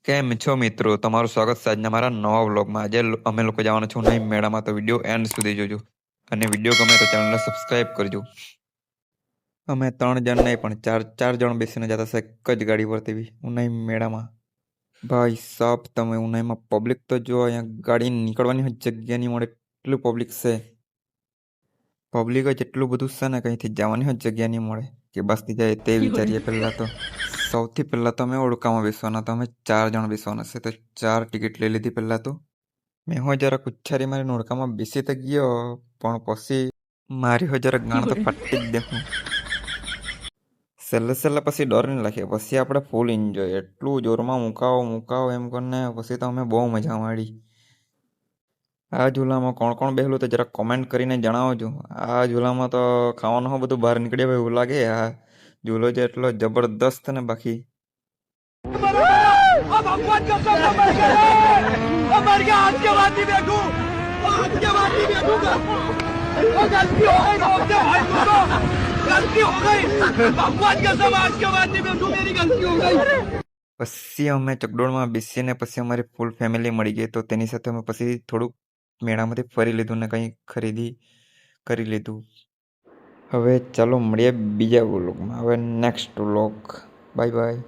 કેમ છો મિત્રો? તમારું સ્વાગત છે આજના મારા નવા વ્લોગમાં. આજે અમે લોકો જવાના છું નહીં મેળામાં, તો વિડીયો એન્ડ સુધી જોજો અને વિડીયો ગમે તો ચેનલને સબસ્ક્રાઈબ કરજો. અમે 3 જણ નહીં પણ 4 જણ બેસીને જતા છે એક જ ગાડી પર તેવી ઉનાઈ મેળામાં. ભાઈ સાહેબ, તમે ઉનાઈમાં પબ્લિક તો જો, અહીંયા ગાડી નીકળવાની જ જગ્યા નહીં મળે એટલું પબ્લિક છે. પબ્લિક જ એટલું બધું છે ને, કંઈથી જવાની જ જગ્યા નહીં મળે કે બસથી જાય તે વિચારીએ પહેલાં તો. સૌથી પહેલાં તો અમે ઓળખામાં બેસવાના, તો અમે 4 જણ બેસવાના છે, તો 4 ટિકિટ લઈ લીધી પહેલાં તો. મેં હો જરાક ઉચ્છારી મારી ઓળખામાં બેસી તો ગયો, પણ પછી મારી હો જરાક ગાણ તો ફાટી જ દેખું. છેલ્લે પછી ડર નહીં લાગે, પછી આપણે ફૂલ એન્જોય, એટલું જોરમાં મુકાવો એમ કરીને પછી તો અમે બહુ મજા માણી. આ ઝૂલામાં કોણ કોણ બેહલું તો જરાક કોમેન્ટ કરીને જણાવજો. આ ઝૂલામાં તો ખાવાનું હો બધું બહાર નીકળ્યા હોય એવું લાગે. આ ઝૂલો જે એટલો જબરદસ્ત ને બાકી પછી અમે ચકડોળમાં બેસીને પછી અમારી ફૂલ ફેમિલી મળી ગઈ, તો તેની સાથે અમે પછી થોડુંક મેળામાંથી ફરી લીધું ને કંઈ ખરીદી કરી લીધું. હવે ચાલો મળીએ બીજા વ્લોગમાં. હવે નેક્સ્ટ વ્લોગ. Bye bye.